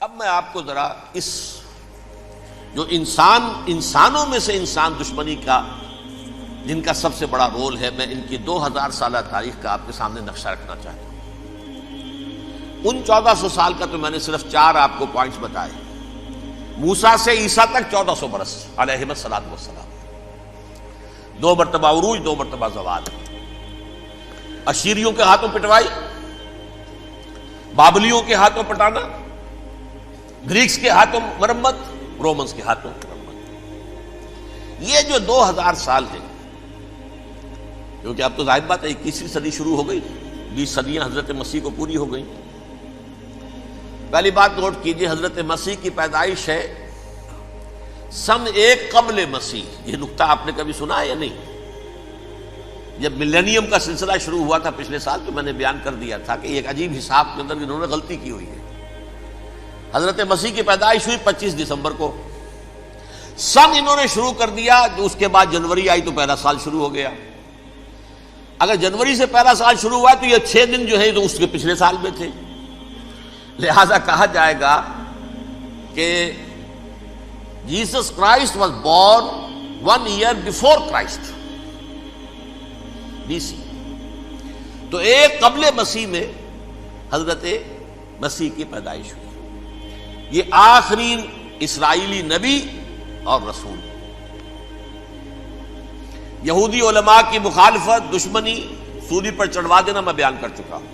اب میں آپ کو ذرا اس جو انسانوں میں سے انسان دشمنی کا جن کا سب سے بڑا رول ہے، میں ان کی 2000 سالہ تاریخ کا آپ کے سامنے نقشہ رکھنا چاہتا ہوں۔ ان 1400 سال کا تو میں نے صرف 4 آپ کو پوائنٹس بتائے۔ موسیٰ سے عیسیٰ تک 1400 برس علیہ الصلوۃ والسلام، 2 مرتبہ عروج، 2 مرتبہ زوال، اشیریوں کے ہاتھوں پٹوائی، بابلیوں کے ہاتھوں پٹانا، گریکس کے ہاتھوں مرمت، رومنس کے ہاتھوں مرمت۔ یہ جو 2000 سال ہیں، کیونکہ اب تو ظاہر بات ہے 21ویں صدی شروع ہو گئی، 20 صدیاں حضرت مسیح کو پوری ہو گئی۔ پہلی بات نوٹ کیجئے، حضرت مسیح کی پیدائش ہے سن 1 قبل مسیح۔ یہ نقطہ آپ نے کبھی سنا ہے یا نہیں؟ جب ملینیم کا سلسلہ شروع ہوا تھا پچھلے سال، تو میں نے بیان کر دیا تھا کہ ایک عجیب حساب کے اندر انہوں نے غلطی کی ہوئی ہے۔ حضرت مسیح کی پیدائش ہوئی 25 دسمبر کو، سن انہوں نے شروع کر دیا، جو اس کے بعد جنوری آئی تو پہلا سال شروع ہو گیا۔ اگر جنوری سے پہلا سال شروع ہوا تو یہ 6 دن جو ہے تو اس کے پچھلے سال میں تھے، لہذا کہا جائے گا کہ Jesus Christ was born 1 year before Christ, BC۔ تو 1 قبل مسیح میں حضرت مسیح کی پیدائش ہوئی۔ یہ آخری اسرائیلی نبی اور رسول۔ یہودی علماء کی مخالفت، دشمنی، سولی پر چڑھوا دینا میں بیان کر چکا ہوں۔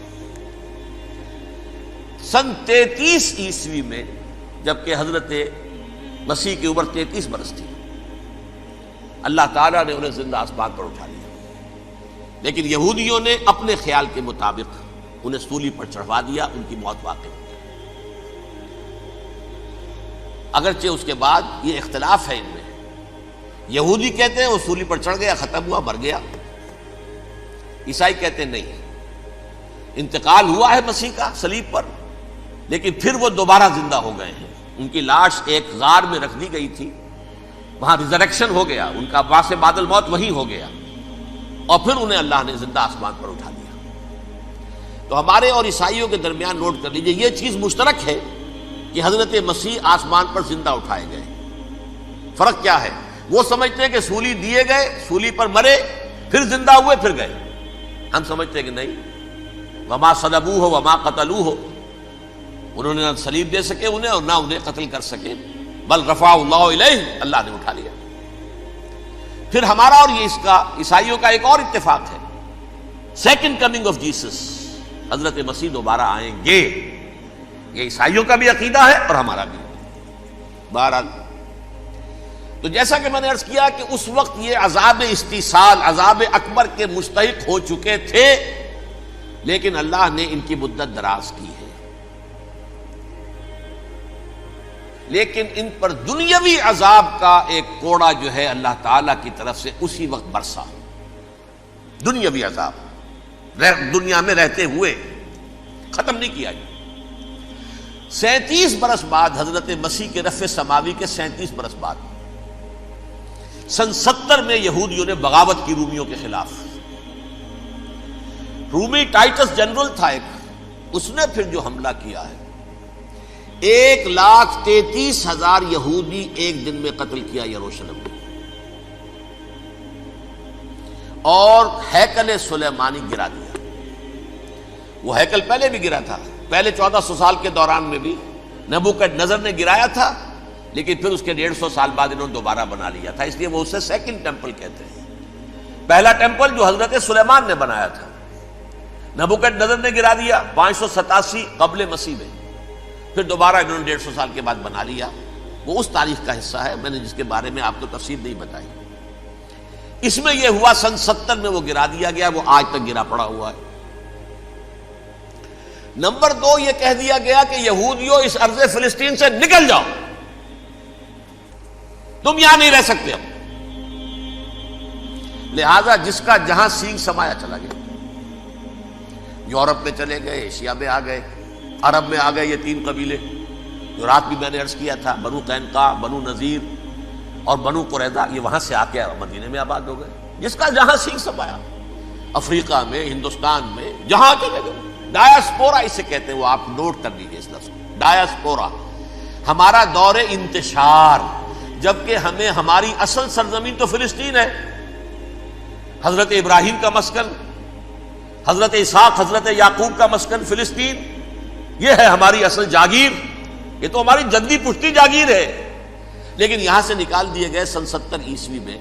سن 33 عیسوی میں، جبکہ حضرت مسیح کی عمر 33 برس تھی، اللہ تعالیٰ نے انہیں زندہ آسمان پر اٹھا لیا، لیکن یہودیوں نے اپنے خیال کے مطابق انہیں سولی پر چڑھوا دیا، ان کی موت واقع ہو گئی۔ اگرچہ اس کے بعد یہ اختلاف ہے ان میں، یہودی کہتے ہیں وہ سولی پر چڑھ گیا، ختم ہوا، مر گیا۔ عیسائی کہتے ہیں نہیں، انتقال ہوا ہے مسیح کا صلیب پر، لیکن پھر وہ دوبارہ زندہ ہو گئے ہیں۔ ان کی لاش ایک غار میں رکھ دی گئی تھی، وہاں ریزریکشن ہو گیا، ان کا باعث بعد الموت وہی ہو گیا، اور پھر انہیں اللہ نے زندہ آسمان پر اٹھا دیا۔ تو ہمارے اور عیسائیوں کے درمیان نوٹ کر لیجئے، یہ چیز مشترک ہے کہ حضرت مسیح آسمان پر زندہ اٹھائے گئے۔ فرق کیا ہے؟ وہ سمجھتے ہیں کہ سولی دیے گئے، سولی پر مرے، پھر زندہ ہوئے، پھر گئے۔ ہم سمجھتے ہیں کہ نہیں، وما صلبوہ وما قتلوہ، انہوں نے نہ صلیب دے سکے انہیں اور نہ انہیں قتل کر سکے، بل رفعہ اللہ الیہ، اللہ نے اٹھا لیا۔ پھر ہمارا اور یہ اس کا عیسائیوں کا ایک اور اتفاق ہے، سیکنڈ کمنگ آف جیسس، حضرت مسیح دوبارہ آئیں گے۔ یہ عیسائیوں کا بھی عقیدہ ہے اور ہمارا بھی۔ بہرحال تو جیسا کہ میں نے عرض کیا کہ اس وقت یہ عذاب استیصال، عذاب اکبر کے مستحق ہو چکے تھے، لیکن اللہ نے ان کی مدت دراز کی ہے، لیکن ان پر دنیاوی عذاب کا ایک کوڑا جو ہے اللہ تعالی کی طرف سے اسی وقت برسا۔ دنیاوی عذاب دنیا میں رہتے ہوئے ختم نہیں کیا۔ 37 برس بعد، حضرت مسیح کے رفع سماوی کے 37 برس بعد، سن 70 میں یہودیوں نے بغاوت کی رومیوں کے خلاف۔ رومی ٹائٹس جنرل تھا ایک، اس نے پھر جو حملہ کیا ہے، 1,33,000 یہودی ایک دن میں قتل کیا یروشلم میں، اور ہیکل سلیمانی گرا دیا۔ وہ ہیکل پہلے بھی گرا تھا، پہلے 1400 سال کے دوران میں بھی نبوکڈنضر نے گرایا تھا، لیکن پھر اس کے 150 سال بعد انہوں نے دوبارہ بنا لیا تھا، اس لیے وہ اسے سیکنڈ ٹیمپل کہتے ہیں۔ پہلا ٹیمپل جو حضرت سلیمان نے بنایا تھا، نبوکڈنضر نے گرا دیا 587 قبل مسیح میں، پھر دوبارہ انہوں نے 150 سال کے بعد بنا لیا۔ وہ اس تاریخ کا حصہ ہے، میں نے جس کے بارے میں آپ کو تفصیل نہیں بتائی۔ اس میں یہ ہوا سن 70 میں وہ گرا دیا گیا، وہ آج تک گرا پڑا ہوا ہے۔ نمبر 2، یہ کہہ دیا گیا کہ یہودیوں اس ارض فلسطین سے نکل جاؤ، تم یہاں نہیں رہ سکتے اب۔ لہذا جس کا جہاں سینگ سمایا چلا گیا، یورپ میں چلے گئے، ایشیا میں آ گئے، عرب میں آ گئے، یہ 3 قبیلے جو رات بھی میں نے عرض کیا تھا، بنو قینقاع، بنو نذیر اور بنو قریظہ، یہ وہاں سے آ کے مدینے میں آباد ہو گئے۔ جس کا جہاں سینگ سمایا، افریقہ میں، ہندوستان میں، جہاں چلے گئے۔ ڈایاسپورا اسے کہتے ہیں، وہ آپ نوٹ کر لیجیے اس لفظ کو، ڈایاسپورا، ہمارا دور انتشار، جبکہ ہمیں ہماری اصل سرزمین تو فلسطین ہے، حضرت ابراہیم کا مسکن، حضرت اسحاق حضرت یعقوب کا مسکن فلسطین، یہ ہے ہماری اصل جاگیر، یہ تو ہماری جدی پشتی جاگیر ہے، لیکن یہاں سے نکال دیے گئے سن 70 عیسوی میں،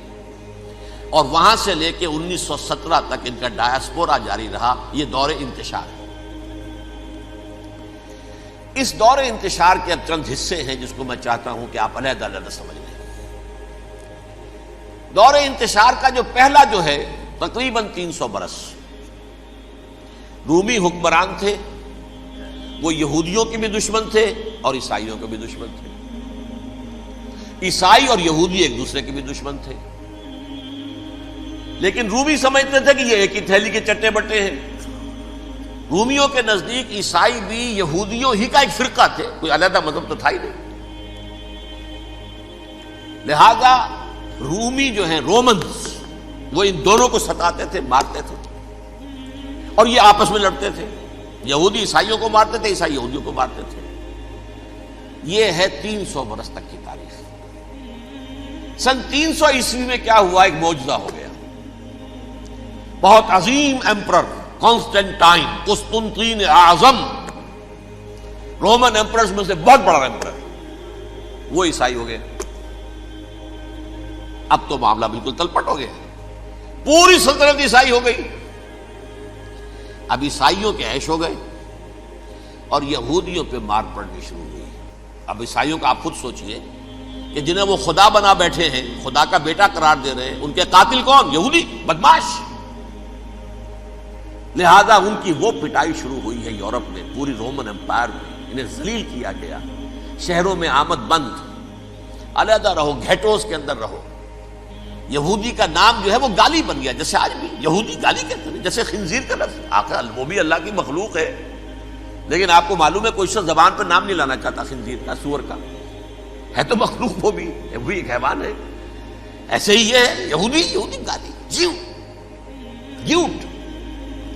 اور وہاں سے لے کے 1917 تک ان کا ڈایاسپورا جاری رہا۔ یہ دور انتشار ہے۔ اس دور انتشار کے اب چند حصے ہیں جس کو میں چاہتا ہوں کہ آپ علیحدہ علیحدہ سمجھ لیں۔ دور انتشار کا جو پہلا جو ہے تقریباً 300 برس، رومی حکمران تھے، وہ یہودیوں کے بھی دشمن تھے اور عیسائیوں کے بھی دشمن تھے، عیسائی اور یہودی ایک دوسرے کے بھی دشمن تھے، لیکن رومی سمجھتے تھے کہ یہ ایک ہی تھیلی کے چٹے بٹے ہیں۔ رومیوں کے نزدیک عیسائی بھی یہودیوں ہی کا ایک فرقہ تھے، کوئی علیحدہ مذہب تو تھا ہی نہیں، لہذا رومی جو ہیں رومنز وہ ان دونوں کو ستاتے تھے، مارتے تھے، اور یہ آپس میں لڑتے تھے، یہودی عیسائیوں کو مارتے تھے، عیسائی یہودیوں کو مارتے تھے۔ یہ ہے 300 برس تک کی تاریخ۔ سن 300 عیسوی میں کیا ہوا؟ ایک معجزہ ہو گیا۔ بہت عظیم ایمپرر کانسٹینٹائن، قسطنطین اعظم، رومن ایمپررز میں سے بہت بڑا ایمپرر، وہ عیسائی ہو گئے۔ اب تو معاملہ بالکل تلپٹ ہو گیا، پوری سلطنت عیسائی ہو گئی۔ اب عیسائیوں کے عیش ہو گئے اور یہودیوں پہ مار پڑنی شروع ہوئی۔ اب عیسائیوں کا آپ خود سوچئے کہ جنہیں وہ خدا بنا بیٹھے ہیں، خدا کا بیٹا قرار دے رہے ہیں، ان کے قاتل کون؟ یہودی بدماش۔ لہذا ان کی وہ پٹائی شروع ہوئی ہے یورپ میں، پوری رومن امپائر میں انہیں ذلیل کیا گیا، شہروں میں آمد بند، علیحدہ رہو، گھیٹوز کے اندر رہو۔ یہودی کا نام جو ہے وہ گالی بن گیا، جیسے آج بھی یہودی گالی کہتے ہیں، جیسے خنزیر کا لفظ، آخر وہ بھی اللہ کی مخلوق ہے، لیکن آپ کو معلوم ہے کوئی شخص زبان پہ نام نہیں لانا چاہتا خنزیر کا، سور کا، ہے تو مخلوق وہ بھی ایک حیوان ہے۔ ایسے ہی یہ ہے یہودی گالی، جیو گیوٹ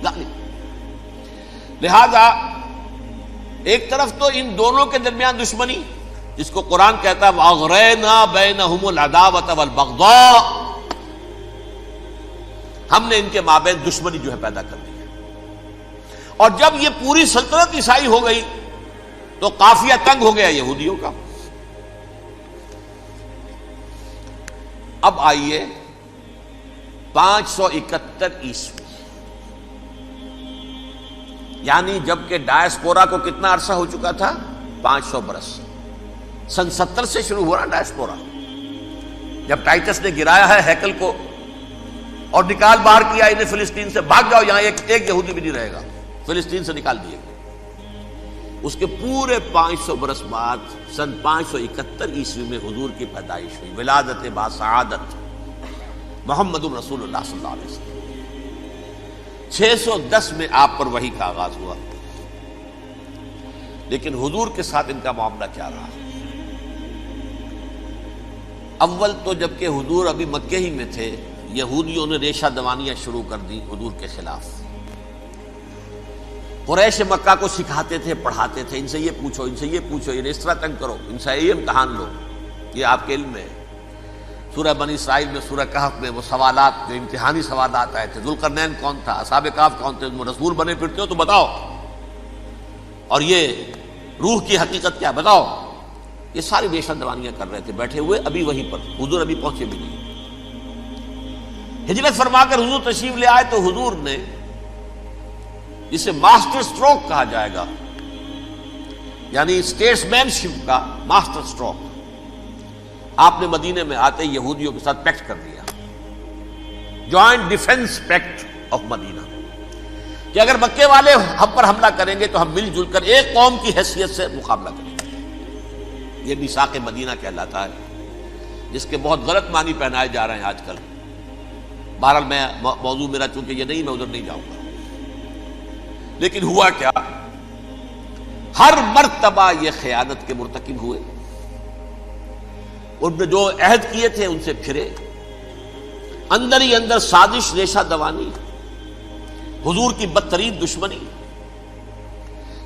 گالی۔ لہذا ایک طرف تو ان دونوں کے درمیان دشمنی، جس کو قرآن کہتا ہے وَأَغْرَيْنَا بَيْنَهُمُ الْعَدَاوَةَ وَالْبَغْضَاءَ، ہم نے ان کے مابین دشمنی جو ہے پیدا کر دی ہے۔ اور جب یہ پوری سلطنت عیسائی ہو گئی تو قافیہ تنگ ہو گیا یہودیوں کا۔ اب آئیے 571 عیسوی، یعنی جبکہ ڈایاسپورا کو کتنا عرصہ ہو چکا تھا؟ 500 برس۔ سن 70 سے شروع ہو رہا ڈایاسپورا، جب ٹائٹس نے گرایا ہے ہیکل کو اور نکال باہر کیا انہیں فلسطین سے، بھاگ جاؤ یہاں ایک یہودی بھی نہیں رہے گا، فلسطین سے نکال دیے گئے۔ اس کے پورے 500 برس بعد سن 571 عیسوی میں حضور کی پیدائش ہوئی، ولادت باسعادت محمد رسول اللہ صلی اللہ علیہ وسلم۔ 610 میں آپ پر وحی کا آغاز ہوا، لیکن حضور کے ساتھ ان کا معاملہ کیا رہا؟ اول تو جبکہ حضور ابھی مکے ہی میں تھے، یہودیوں نے ریشہ دوانیاں شروع کر دی حضور کے خلاف۔ قریش مکہ کو سکھاتے تھے، پڑھاتے تھے، ان سے یہ پوچھو، ان سے یہ پوچھو، انہیں اس طرح تنگ کرو، ان سے یہ امتحان لو، یہ آپ کے علم میں ہے۔ سورہ بنی اسرائیل میں، سورہ کہف میں وہ سوالات جو امتحانی سوالات آئے تھے، ذوالقرنین کون تھا، اصحاب کہف کون تھے، تم رسول بنے پھرتے ہو تو بتاؤ، اور یہ روح کی حقیقت کیا بتاؤ، یہ ساری ریشہ دوانیاں کر رہے تھے بیٹھے ہوئے، ابھی وہیں پر حضور ابھی پہنچے بھی نہیں۔ ہجرت فرما کر حضور تشریف لے آئے تو حضور نے، جسے ماسٹر سٹروک کہا جائے گا، یعنی اسٹیٹس مین شپ کا ماسٹر سٹروک، آپ نے مدینے میں آتے یہودیوں کے ساتھ پیکٹ کر دیا، جوائنٹ ڈیفنس پیکٹ آف مدینہ، کہ اگر مکے والے ہم پر حملہ کریں گے تو ہم مل جل کر ایک قوم کی حیثیت سے مقابلہ کریں گے۔ یہ میثاق مدینہ کہلاتا ہے، جس کے بہت غلط معنی پہنائے جا رہے ہیں آج کل۔ بہرحال میں موضوع میرا چونکہ یہ نہیں، میں ادھر نہیں جاؤں گا، لیکن ہوا کیا؟ ہر مرتبہ یہ خیانت کے مرتکب ہوئے، ان نے جو عہد کیے تھے ان سے پھرے، اندر ہی اندر سازش، ریشہ دوانی، حضور کی بدترین دشمنی۔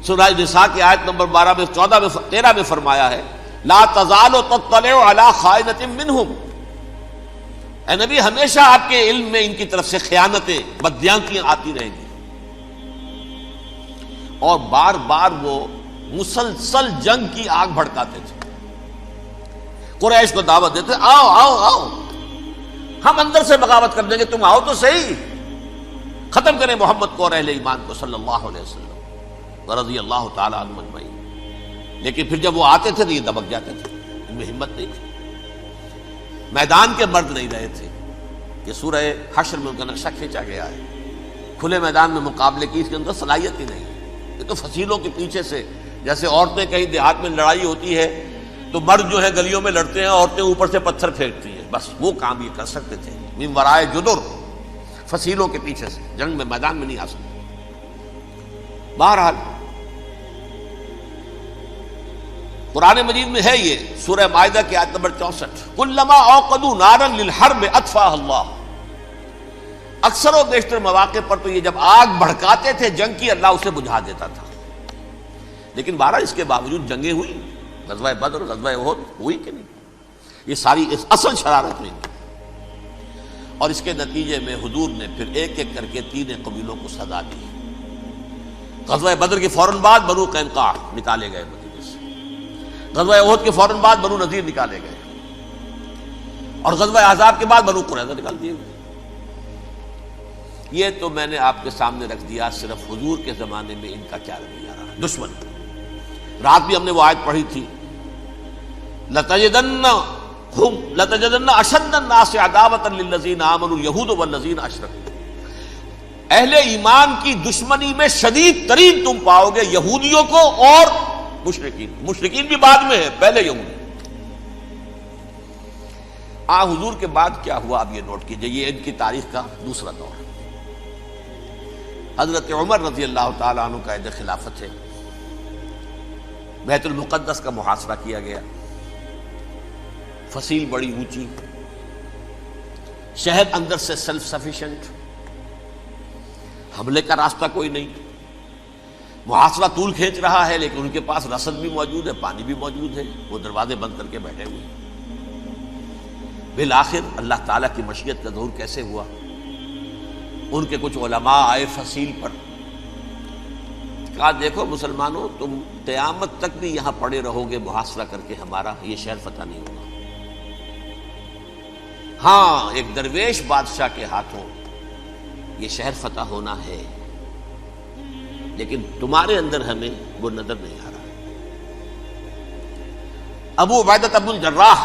سورہ نساء کی آیت نمبر 12 میں 14 میں 13 میں فرمایا ہے لا تزال تطلع علی خائنۃ منہم، اے نبی ہمیشہ آپ کے علم میں ان کی طرف سے خیانتیں، بدیانتیاں آتی رہیں گی. اور بار بار وہ مسلسل جنگ کی آگ بھڑکاتے تھے. قریش کو دعوت دیتے، آؤ آؤ آؤ ہم اندر سے بغاوت کر دیں گے، تم آؤ تو صحیح، ختم کریں محمد کو اور اہل ایمان کو صلی اللہ علیہ وسلم رضی اللہ تعالی عنہم اجمعین. لیکن پھر جب وہ آتے تھے تو یہ دبک جاتے تھے، ان میں ہمت نہیں تھی، میدان کے مرد نہیں رہے تھے. یہ سورہ حشر میں ان کا نقشہ کھینچا گیا ہے. کھلے میدان میں مقابلے کی اس کے اندر صلاحیت ہی نہیں. یہ تو فصیلوں کے پیچھے سے، جیسے عورتیں کہیں دیہات میں لڑائی ہوتی ہے تو مرد جو ہے گلیوں میں لڑتے ہیں، عورتیں اوپر سے پتھر پھینکتی ہیں، بس وہ کام یہ کر سکتے تھے. من ورائے جدر، فصیلوں کے پیچھے سے، جنگ میں میدان میں نہیں آ سکتے. بہرحال قرآن مجید میں ہے یہ سورہ مائدہ کی آیت نمبر 64، کلما اوقدوا نارا للحرب اطفاها اللہ. اکثر و بیشتر مواقع پر تو یہ جب آگ بھڑکاتے تھے جنگ کی، اللہ اسے بجھا دیتا تھا. لیکن بہرحال اس کے باوجود جنگیں ہوئی، غزوہ بدر، غزوہ احد ہوئی کہ نہیں؟ یہ ساری اصل شرارت ہوئی. اور اس کے نتیجے میں حضور نے پھر ایک ایک کر کے 3 قبیلوں کو سزا دی. غزوہ بدر کے فوراً بعد بنو قینقاع نکالے گئے مدینے سے، غزوہ احد کے فوراً بعد بنو نذیر نکالے گئے، اور غزوہ احزاب کے بعد بنو قریظہ نکال دیے گئے. یہ تو میں نے آپ کے سامنے رکھ دیا صرف حضور کے زمانے میں ان کا کیا رویہ رہا. دشمن، رات بھی ہم نے وہ آیت پڑھی تھی، لَتَجِدَنَّ أَشَدَّ النَّاسِ عَدَاوَةً لِلَّذِينَ آمَنُوا الْيَهُودُ وَالَّذِينَ أَشْرَكُوا. اہل ایمان کی دشمنی میں شدید ترین تم پاؤ گے یہودیوں کو اور مشرکین. مشرکین بھی بعد میں ہے، پہلے یہودی. حضور کے بعد کیا ہوا اب یہ نوٹ کیجئے، یہ ان کی تاریخ کا دوسرا دور. حضرت عمر رضی اللہ تعالیٰ عنہ کا عہد خلافت ہے. بیت المقدس کا محاصرہ کیا گیا، فصیل بڑی اونچی، شہر اندر سے سیلف سفیشینٹ، حملے کا راستہ کوئی نہیں. محاصرہ طول کھینچ رہا ہے لیکن ان کے پاس رسد بھی موجود ہے، پانی بھی موجود ہے، وہ دروازے بند کر کے بیٹھے ہوئے. بالآخر اللہ تعالیٰ کی مشیت کا ظہور کیسے ہوا؟ ان کے کچھ علماء آئے فصیل پر، کہا دیکھو مسلمانوں، تم قیامت تک بھی یہاں پڑے رہو گے محاصرہ کر کے، ہمارا یہ شہر فتح نہیں ہوگا. ہاں ایک درویش بادشاہ کے ہاتھوں یہ شہر فتح ہونا ہے، لیکن تمہارے اندر ہمیں وہ نظر نہیں آ رہا. ابو عبیدہ بن الجراح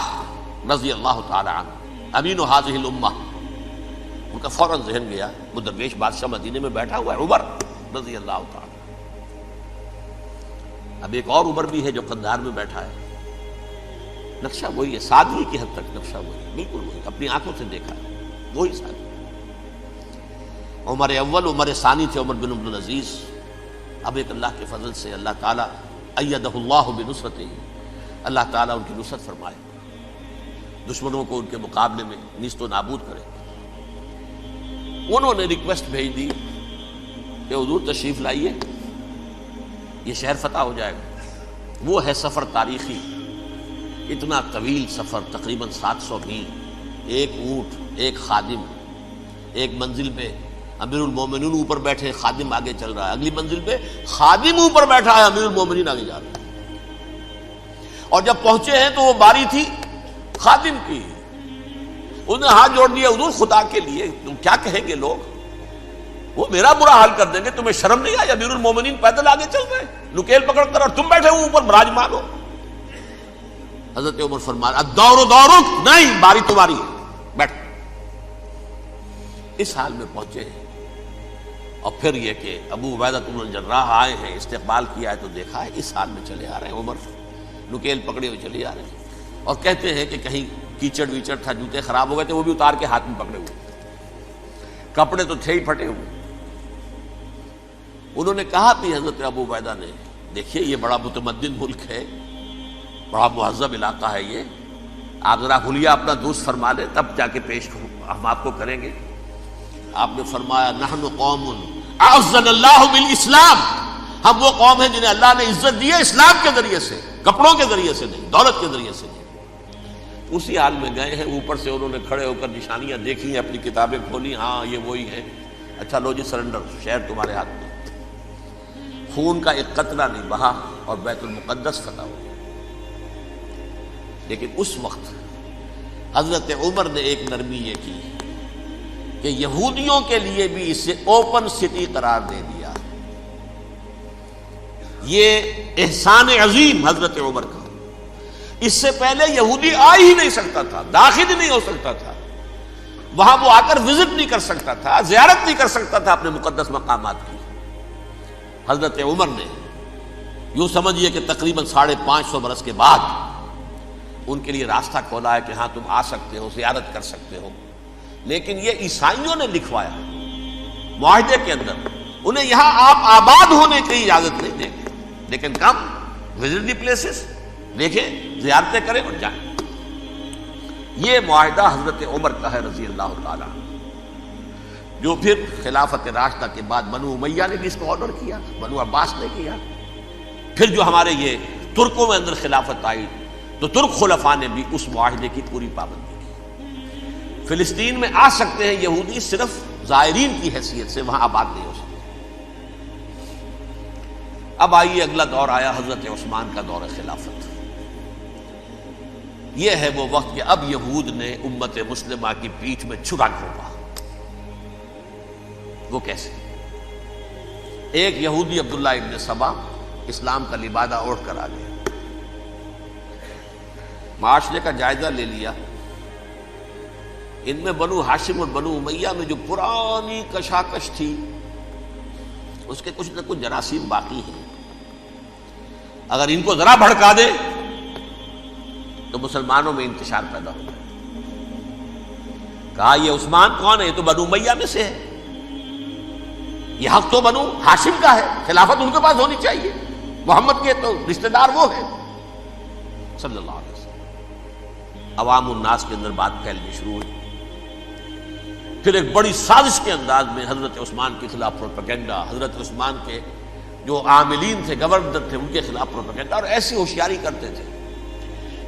رضی اللہ تعالی عنہ امین هذه الامہ، ان کا فوراً ذہن گیا وہ درویش بادشاہ مدینے میں بیٹھا ہوا ہے عمر رضی اللہ تعالی. اب ایک اور عمر بھی ہے جو قندھار میں بیٹھا ہے. نقشہ وہی ہے، سادگی کی حد تک نقشہ وہی ہے، بالکل وہی، اپنی آنکھوں سے دیکھا ہے وہی سادگی. عمر اول، عمر ثانی تھے عمر بن عبد العزیز. اب ایک اللہ کے فضل سے اللہ تعالیٰ ایدہ اللہ بنصرتہ، اللہ تعالیٰ ان کی نصرت فرمائے، دشمنوں کو ان کے مقابلے میں نیست و نابود کرے. انہوں نے ریکویسٹ بھیج دی کہ حضور تشریف لائیے، یہ شہر فتح ہو جائے گا. وہ ہے سفر تاریخی، اتنا طویل سفر، تقریباً 700 میل، ایک اونٹ، ایک خادم، ایک منزل پہ امیر المومنین اوپر بیٹھے، خادم آگے چل رہا ہے، اگلی منزل پہ خادم اوپر بیٹھا ہے، امیر المومنین آگے جا رہا ہے. اور جب پہنچے ہیں تو وہ باری تھی خادم کی. انہوں نے ہاتھ جوڑ دیا، حضور خدا کے لیے تم کیا کہیں گے لوگ، وہ میرا برا حال کر دیں گے، تمہیں شرم نہیں آئی؟ امیر المومنین پیدل آگے چل رہے ہیں نکیل پکڑ کر، اور تم بیٹھے ہو اوپر براجمان ہو. حضرت عمر فرمایا الدور دورک، نہیں باری تمہاری ہے، بیٹھ. اس حال میں پہنچے ہیں. اور پھر یہ کہ ابو عبیدہ بن الجراح آئے ہیں، استقبال کیا ہے تو دیکھا ہے اس حال میں چلے آ رہے ہیں. عمر نکیل پکڑے ہوئے چلے آ رہے ہیں، اور کہتے ہیں کہ کہیں کیچڑ ویچڑ تھا، جوتے خراب ہو گئے تھے، وہ بھی اتار کے ہاتھ میں پکڑے ہوئے، کپڑے تو تھے ہی پھٹے ہوئے. انہوں نے کہا بھی حضرت ابو عبیدہ نے، دیکھیے یہ بڑا متمدن ملک ہے، بڑا مہذب علاقہ ہے، یہ آپ ذرا حلیہ اپنا درست فرما لیں تب جا کے پیش ہم آپ کو کریں گے. آپ نے فرمایا نحن قوم اعزنا اللہ بالاسلام ہم وہ قوم ہیں جنہیں اللہ نے عزت دی ہے اسلام کے ذریعے سے، کپڑوں کے ذریعے سے نہیں، دولت کے ذریعے سے نہیں۔ اسی حال میں گئے ہیں، اوپر سے انہوں نے کھڑے ہو کر نشانیاں دیکھی ہیں، اپنی کتابیں کھولی، ہاں یہ وہی ہے، اچھا لو جی سرنڈر، شہر تمہارے ہاتھ میں۔ خون کا ایک قطرہ نہیں بہا اور بیت المقدس فتح ہو گیا۔ لیکن اس وقت حضرت عمر نے ایک نرمی یہ کی کہ یہودیوں کے لیے بھی اسے اوپن سٹی قرار دے دیا۔ یہ احسان عظیم حضرت عمر کا، اس سے پہلے یہودی آ ہی نہیں سکتا تھا، داخل ہی نہیں ہو سکتا تھا، وہاں وہ آ کر وزٹ نہیں کر سکتا تھا، زیارت نہیں کر سکتا تھا اپنے مقدس مقامات کی۔ حضرت عمر نے یوں سمجھیے کہ تقریباً 550 برس کے بعد ان کے لیے راستہ کھولا ہے کہ ہاں تم آ سکتے ہو، زیارت کر سکتے ہو۔ لیکن یہ عیسائیوں نے لکھوایا معاہدے کے اندر، انہیں یہاں آپ آباد ہونے کی اجازت نہیں دیں گے، لیکن کم وزٹ دی پلیسز، دیکھیں زیارتیں کریں اور جائیں۔ یہ معاہدہ حضرت عمر کا ہے رضی اللہ تعالیٰ، جو پھر خلافت راشدہ کے بعد بنو امیہ نے بھی اس کو آنر کیا، بنو عباس نے کیا، پھر جو ہمارے یہ ترکوں میں اندر خلافت آئی تو ترک خلفاء نے بھی اس معاہدے کی پوری پابندی کی۔ فلسطین میں آ سکتے ہیں یہودی صرف زائرین کی حیثیت سے، وہاں آباد نہیں ہو سکتے۔ اب آئیے اگلا دور آیا حضرت عثمان کا دور خلافت۔ یہ ہے وہ وقت کہ اب یہود نے امت مسلمہ کی پیٹھ میں چھرا گھونپا۔ وہ کیسے؟ ایک یہودی عبداللہ ابن سبا اسلام کا لبادہ اوڑھ کر آ گیا، معاشرے کا جائزہ لے لیا، ان میں بنو ہاشم اور بنو امیہ میں جو پرانی کشاکش تھی اس کے کچھ نہ کچھ جراثیم باقی ہیں، اگر ان کو ذرا بھڑکا دے تو مسلمانوں میں انتشار پیدا ہو جائے۔ کہا یہ عثمان کون ہے؟ یہ تو بنو امیہ میں سے ہے، یہ حق تو بنو ہاشم کا ہے، خلافت ان کے پاس ہونی چاہیے، محمد کے تو رشتہ دار وہ ہیں صلی اللہ علیہ وسلم۔ عوام الناس کے اندر بات پھیلنی شروع ہوئی، پھر ایک بڑی سازش کے انداز میں حضرت عثمان کے خلاف پروپیگنڈا، حضرت عثمان کے جو عاملین تھے، گورنر تھے، ان کے خلاف پروپیگنڈا، اور ایسی ہوشیاری کرتے تھے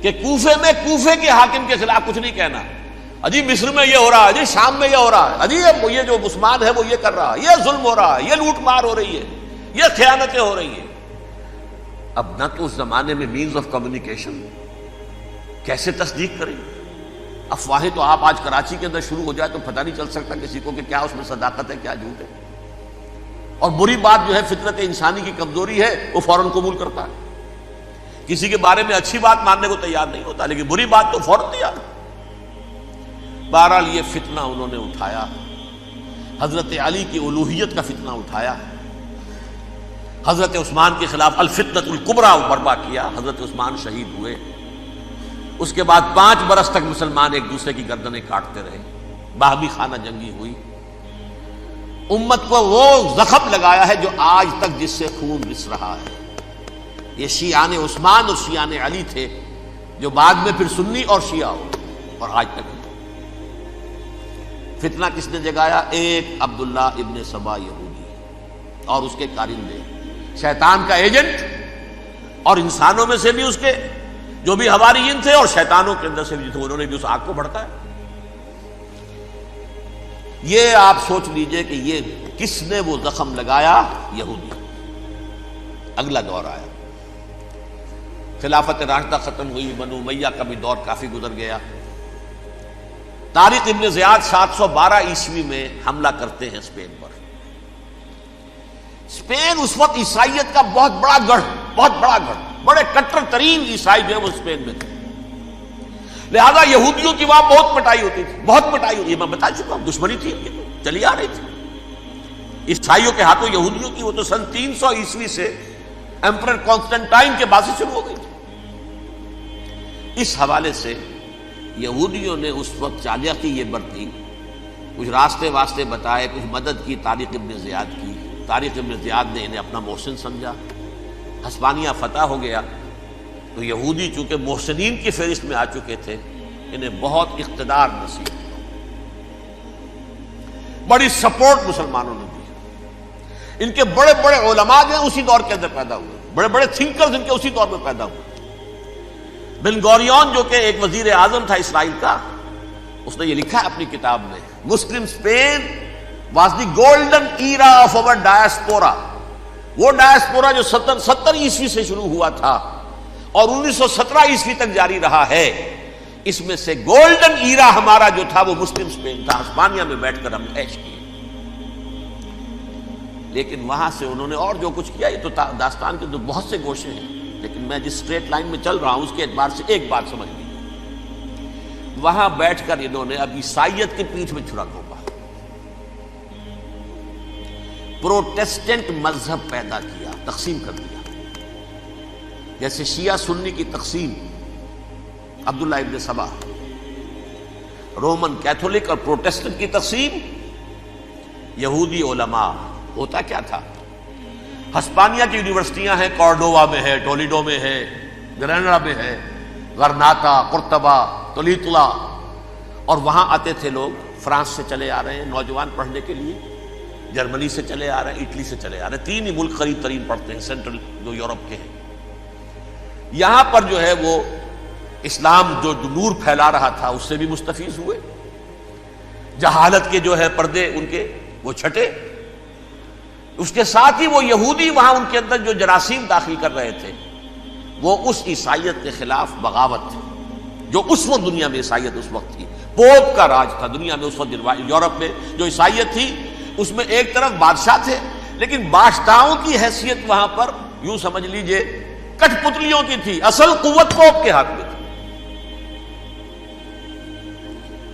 کہ کوفے میں کوفے کے حاکم کے خلاف کچھ نہیں کہنا، اجی مصر میں یہ ہو رہا ہے، اجی شام میں یہ ہو رہا ہے، اجی یہ جو عثمان ہے وہ یہ کر رہا ہے، یہ ظلم ہو رہا ہے، یہ لوٹ مار ہو رہی ہے، یہ خیانتیں ہو رہی ہیں۔ اب نہ تو اس زمانے میں مینز آف کمیونیکیشن، کیسے تصدیق کریں؟ افواہیں تو آپ آج کراچی کے اندر شروع ہو جائے تو پتہ نہیں چل سکتا کسی کو کہ کیا اس میں صداقت ہے کیا جھوٹ ہے، اور بری بات جو ہے فطرت انسانی کی کمزوری ہے وہ فوراً قبول کرتا ہے، کسی کے بارے میں اچھی بات ماننے کو تیار نہیں ہوتا لیکن بری بات تو فوراً تیار۔ بہرحال یہ فتنہ انہوں نے اٹھایا، حضرت علی کی الوہیت کا فتنہ اٹھایا، حضرت عثمان کے خلاف الفتنۃ الکبریٰ برپا کیا، حضرت عثمان شہید ہوئے۔ اس کے بعد 5 برس تک مسلمان ایک دوسرے کی گردنیں کاٹتے رہے، باہمی خانہ جنگی ہوئی، امت کو وہ زخم لگایا ہے جو آج تک جس سے خون رس رہا ہے۔ یہ شیعان عثمان اور شیعان علی تھے جو بعد میں پھر سنی اور شیعہ ہو، اور آج تک فتنہ کس نے جگایا؟ ایک عبداللہ ابن سبا یہودی اور اس کے کارندے، شیطان کا ایجنٹ، اور انسانوں میں سے بھی اس کے جو بھی حواریین تھے اور شیطانوں کے اندر سے بھی تھے، انہوں نے بھی اس آگ کو بھڑکایا۔ یہ آپ سوچ لیجئے کہ یہ کس نے وہ زخم لگایا؟ یہودی۔ اگلا دور آیا، خلافت راشدہ ختم ہوئی، بنو امیہ کا بھی دور کافی گزر گیا۔ طارق ابن زیاد 712 عیسوی میں حملہ کرتے ہیں اسپین پر۔ اسپین اس وقت عیسائیت کا بہت بڑا گڑھ، بڑے کٹر ترین عیسائی جو ہے وہ اسپین میں تھے، لہذا یہودیوں کی وہاں بہت پٹائی ہوتی تھی، بہت پٹائی ہوتی، میں بتا چکا ہوں، دشمنی تھی، یہ تو چلی آ رہی تھی عیسائیوں کے ہاتھوں یہودیوں کی، وہ تو سن 300 عیسوی سے ایمپرر کانسٹنٹائن کے بعد سے شروع ہو گئی تھی۔ اس حوالے سے یہودیوں نے اس وقت چالاکی یہ برتی، کچھ راستے واسطے بتائے، کچھ مدد کی طارق ابن زیاد کی۔ طارق ابن زیاد نے انہیں اپنا محسن سمجھا، ہسپانیہ فتح ہو گیا تو یہودی چونکہ محسنین کی فہرست میں آ چکے تھے، انہیں بہت اقتدار نصیب ہوا، بڑی سپورٹ مسلمانوں نے دی۔ ان کے بڑے بڑے علماء جو ہیں اسی دور کے اندر پیدا ہوئے، بڑے بڑے تھنکرز ان کے اسی دور میں پیدا ہوئے۔ بن گوریون جو کہ ایک وزیر اعظم تھا اسرائیل کا، اس نے یہ لکھا ہے اپنی کتاب میں، Muslim Spain was the golden era of our diaspora. وہ ڈائسپورا جو 70 عیسوی سے شروع ہوا تھا اور 1917 عیسوی تک جاری رہا ہے، اس میں سے گولڈن ایرا ہمارا جو تھا وہ مسلم اسپین تھا، ہسپانیہ میں بیٹھ کر ہم عیش کیے۔ لیکن وہاں سے انہوں نے اور جو کچھ کیا، یہ تو داستان کے تو بہت سے گوشے ہیں، لیکن میں جس اسٹریٹ لائن میں چل رہا ہوں اس کے اعتبار سے ایک بات سمجھ لی، وہاں بیٹھ کر انہوں نے اب عیسائیت کی پیٹھ میں چھرا گھونپا، پروٹیسٹنٹ مذہب پیدا کیا، تقسیم کر دیا، جیسے شیعہ سنی کی تقسیم، عبداللہ ابن سبا، رومن کیتھولک اور پروٹیسٹنٹ کی تقسیم، یہودی علماء۔ ہوتا کیا تھا، ہسپانیہ کی یونیورسٹیاں ہیں، کارڈووا میں ہے، ٹولیڈو میں ہے، گریناڈا میں ہے، غرناطہ، قرطبہ، تولیتلا، اور وہاں آتے تھے لوگ، فرانس سے چلے آ رہے ہیں نوجوان پڑھنے کے لیے، جرمنی سے چلے آ رہے ہیں، اٹلی سے چلے آ رہے ہیں، تین ہی ملک قریب ترین پڑھتے ہیں سینٹرل جو یورپ کے ہیں۔ یہاں پر جو ہے وہ اسلام جو نور پھیلا رہا تھا اس سے بھی مستفیض ہوئے، جہالت کے جو ہے پردے ان کے وہ چھٹے، اس کے ساتھ ہی وہ یہودی وہاں ان کے اندر جو جراثیم داخل کر رہے تھے وہ اس عیسائیت کے خلاف بغاوت تھی جو اس وقت دنیا میں عیسائیت اس وقت تھی، پوپ کا راج تھا دنیا میں اس وقت۔ یورپ میں جو عیسائیت تھی اس میں ایک طرف بادشاہ تھے، لیکن بادشاہوں کی حیثیت وہاں پر یوں سمجھ لیجئے کٹھ پتلیوں کی تھی، اصل قوت پوپ کے ہاتھ میں تھی۔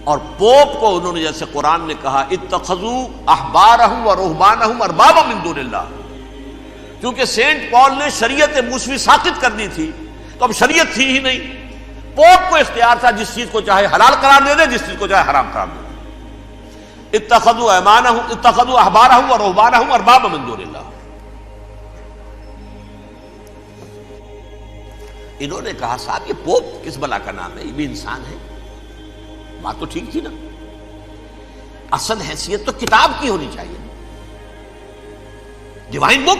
اور پوپ کو انہوں نے جیسے قرآن نے کہا اتخذوا احبارهم ورهبانهم اربابا من دون اللہ، کیونکہ سینٹ پال نے شریعت موسوی ساقط کر دی تھی تو اب شریعت تھی ہی نہیں، پوپ کو اختیار تھا جس چیز کو چاہے حلال قرار دے دے، جس چیز کو چاہے حرام قرار دے دے۔ اتخذوا احبارهم ورهبانهم اربابا من دون اللہ۔ انہوں نے کہا صاحب یہ پوپ کس بلا کا نام ہے، یہ بھی انسان ہے۔ بات تو ٹھیک تھی نا، اصل حیثیت تو کتاب کی ہونی چاہیے، ڈیوائن بک،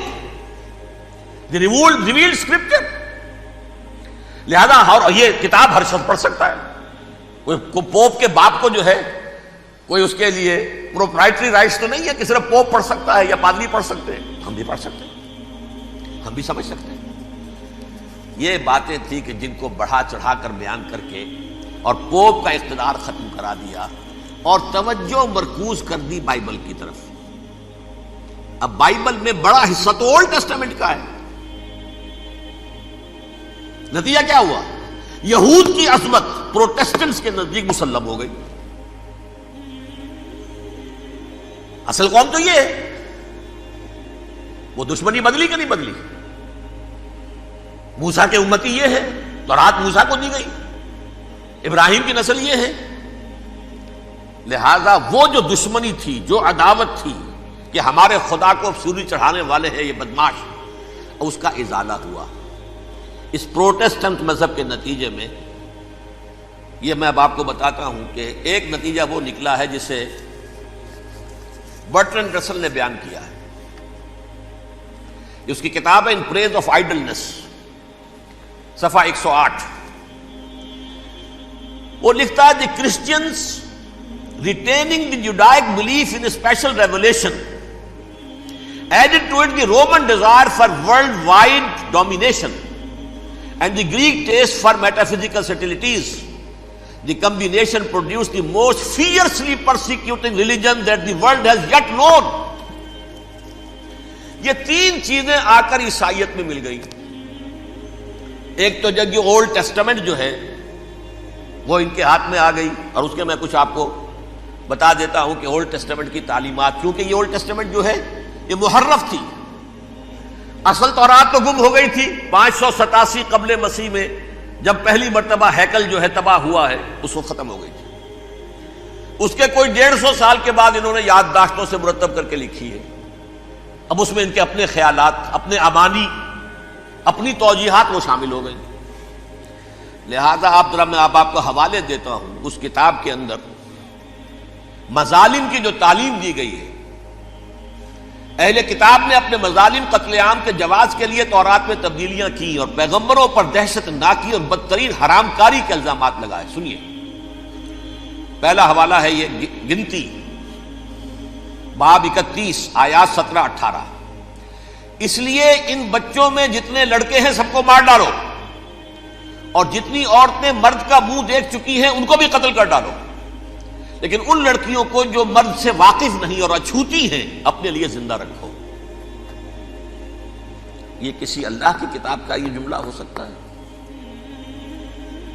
دی ریویلڈ اسکرپچر۔ لہذا اور یہ کتاب ہر شخص پڑھ سکتا ہے، کوئی پوپ کے باپ کو جو ہے کوئی اس کے لیے پروپرائٹری رائٹس تو نہیں ہے کہ صرف پوپ پڑھ سکتا ہے یا پادری پڑھ سکتے ہیں، ہم بھی پڑھ سکتے ہیں، ہم بھی سمجھ سکتے ہیں۔ یہ باتیں تھی کہ جن کو بڑھا چڑھا کر بیان کر کے اور پوپ کا اقتدار ختم کرا دیا اور توجہ مرکوز کر دی بائبل کی طرف۔ اب بائبل میں بڑا حصہ تو اولڈ ٹیسٹامنٹ کا ہے۔ نتیجہ کیا ہوا، یہود کی عظمت پروٹیسٹنٹس کے نزدیک مسلم ہو گئی۔ اصل قوم تو یہ ہے، وہ دشمنی بدلی کہ نہیں بدلی؟ موسیٰ کے امتی یہ ہے، تورات موسیٰ کو دی گئی، ابراہیم کی نسل یہ ہے۔ لہذا وہ جو دشمنی تھی، جو عداوت تھی کہ ہمارے خدا کو سوری چڑھانے والے ہیں یہ بدماش، اس کا ازالہ ہوا اس پروٹیسٹنٹ مذہب کے نتیجے میں۔ یہ میں اب آپ کو بتاتا ہوں کہ ایک نتیجہ وہ نکلا ہے جسے برٹرنڈ رسل نے بیان کیا ہے، اس کی کتاب ہے ان پریز آف آئیڈلنس، صفحہ 108۔ وہ لکھتا ہے the Christians retaining the Judaic belief in special revelation added to it the Roman desire for world wide domination and the Greek taste for metaphysical subtleties. The combination produce the most fiercely persecuting religion that the world has yet known. یہ تین چیزیں آ کر عیسائیت میں مل گئی۔ ایک تو جب یہ اولڈ ٹیسٹامنٹ جو ہے وہ ان کے ہاتھ میں آ گئی، اور اس کے میں کچھ آپ کو بتا دیتا ہوں کہ اولڈ ٹیسٹامنٹ کی تعلیمات، کیونکہ یہ اولڈ ٹیسٹامنٹ جو ہے یہ محرف تھی، اصل تورات تو گم ہو گئی تھی 587 قبل مسیح میں، جب پہلی مرتبہ ہیکل جو ہے تباہ ہوا ہے اس وقت ختم ہو گئی تھی۔ اس کے کوئی 150 سال کے بعد انہوں نے یادداشتوں سے مرتب کر کے لکھی ہے۔ اب اس میں ان کے اپنے خیالات، اپنے امانی، اپنی توجیحات وہ شامل ہو گئی۔ لہذا میں آپ کو حوالے دیتا ہوں، اس کتاب کے اندر مظالم کی جو تعلیم دی گئی ہے اہل کتاب نے اپنے مظالم قتل عام کے جواز کے لیے تورات میں تبدیلیاں کی اور پیغمبروں پر دہشت ناکی اور بدترین حرام کاری کے الزامات لگائے. سنیے، پہلا حوالہ ہے یہ گنتی باب 31 آیات 17-18. اس لیے ان بچوں میں جتنے لڑکے ہیں سب کو مار ڈالو، اور جتنی عورتیں مرد کا منہ دیکھ چکی ہیں ان کو بھی قتل کر ڈالو، لیکن ان لڑکیوں کو جو مرد سے واقف نہیں اور اچھوتی ہیں اپنے لیے زندہ رکھو. یہ کسی اللہ کی کتاب کا یہ جملہ ہو سکتا ہے؟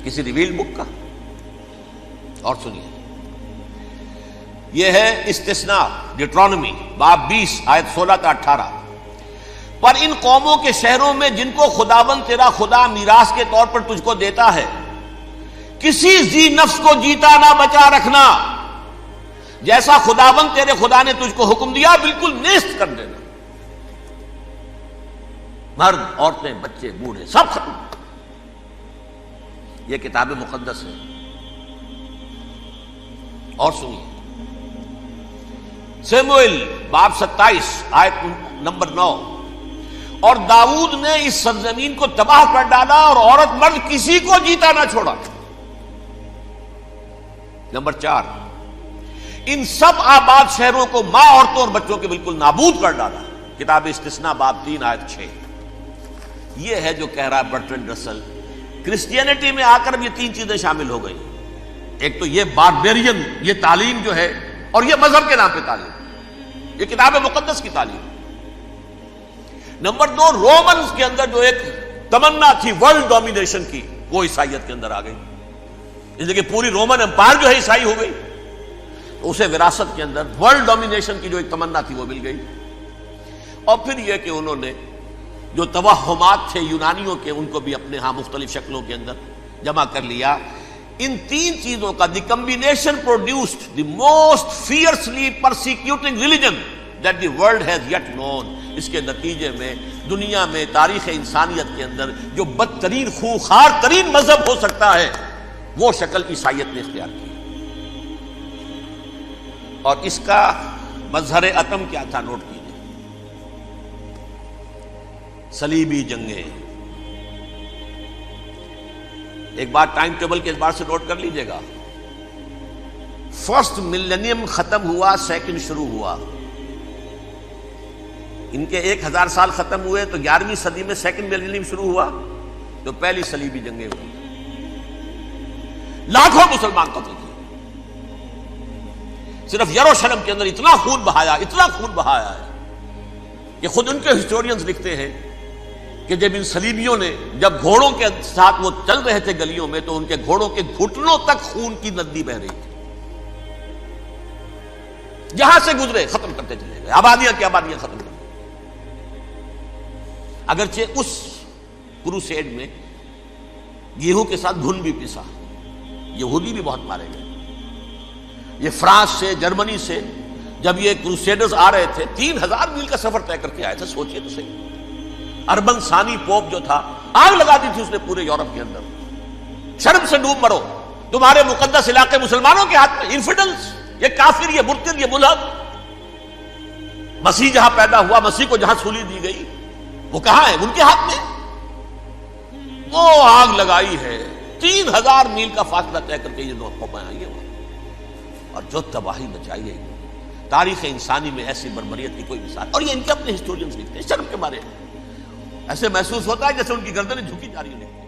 کسی ریویل بک کا؟ اور سنیے، یہ ہے استثناء ڈیٹرانومی باب 20 آیت 16-18. پر ان قوموں کے شہروں میں جن کو خداوند تیرا خدا میراث کے طور پر تجھ کو دیتا ہے، کسی ذی نفس کو جیتا نہ بچا رکھنا، جیسا خداوند تیرے خدا نے تجھ کو حکم دیا بالکل نیست کر دینا. مرد، عورتیں، بچے، بوڑھے سب ختم. یہ کتاب مقدس ہے. اور سنیے، سیموئیل باب 27 آیت نمبر 9. اور داؤد نے اس سرزمین کو تباہ کر ڈالا اور عورت مرد کسی کو جیتا نہ چھوڑا. نمبر 4، ان سب آباد شہروں کو ماں، عورتوں اور بچوں کے بالکل نابود کر ڈالا. کتاب استثناء باب 3 آیت 6. یہ ہے جو کہہ رہا ہے برٹرنڈ رسل، کرسچینٹی میں آ کر اب یہ تین چیزیں شامل ہو گئی. ایک تو یہ باربیرین یہ تعلیم جو ہے، اور یہ مذہب کے نام پہ تعلیم، یہ کتاب مقدس کی تعلیم. نمبر 2، رومنز کے اندر جو ایک تمنا تھی ورلڈ ڈومینیشن کی، وہ عیسائیت کے اندر آ گئی. اس لیے کہ پوری رومن امپائر جو ہے عیسائی ہو گئی، تو اسے وراثت کے اندر ورلڈ ڈومینیشن کی جو ایک تمنا تھی وہ مل گئی. اور پھر یہ کہ انہوں نے جو توہمات تھے یونانیوں کے، ان کو بھی اپنے ہاں مختلف شکلوں کے اندر جمع کر لیا. ان تین چیزوں کا the combination produced the most fiercely persecuting religion that the world has yet known. اس کے نتیجے میں دنیا میں تاریخ انسانیت کے اندر جو بدترین خوخار ترین مذہب ہو سکتا ہے وہ شکل عیسائیت نے اختیار کی. اور اس کا مظہر عتم کیا تھا؟ نوٹ کیجیے، صلیبی جنگیں. ایک بار ٹائم ٹیبل کے اعتبار سے نوٹ کر لیجئے گا. فرسٹ ملینیم ختم ہوا، سیکنڈ شروع ہوا. ان کے 1000 سال ختم ہوئے تو 11ویں صدی میں سیکنڈ ملینیم شروع ہوا، تو پہلی صلیبی جنگیں ہوئی. لاکھوں مسلمان قتل کیے. صرف یروشلم کے اندر اتنا خون بہایا ہے کہ خود ان کے ہسٹورینز لکھتے ہیں کہ جب ان صلیبیوں نے جب گھوڑوں کے ساتھ وہ چل رہے تھے گلیوں میں، تو ان کے گھوڑوں کے گھٹنوں تک خون کی ندی بہ رہی تھی. جہاں سے گزرے ختم کرتے چلے گئے، آبادیاں کی آبادیاں ختم کر. اگرچہ اس کروسیڈ میں گیہوں کے ساتھ گھن بھی پسا، یہودی بھی بہت مارے گئے. یہ فرانس سے، جرمنی سے جب یہ کروسیڈرز آ رہے تھے، 3000 میل کا سفر طے کر کے آئے تھے. سوچئے تو صحیح. اربن ثانی پوپ جو تھا، آگ لگا دی تھی اس نے پورے یورپ کے اندر. شرم سے ڈوب مرو، تمہارے مقدس علاقے مسلمانوں کے ہاتھ میں. انفیڈلز، یہ کافر، یہ مرتد، یہ ملحد. مسیح جہاں پیدا ہوا، مسیح کو جہاں سولی دی گئی، وہ کہاں ہے؟ ان کے ہاتھ میں. وہ آگ لگائی ہے، 3000 میل کا فاصلہ طے کر کے یہ قومیں آئی ہیں، اور جو تباہی مچائی ہے. تاریخ انسانی میں ایسی بربریت کی کوئی مثال. اور یہ ان کے اپنے ہسٹورینز لکھتے ہیں. شرم کے بارے میں ایسے محسوس ہوتا ہے جیسے ان کی گردنیں جھکی جا رہی ہیں.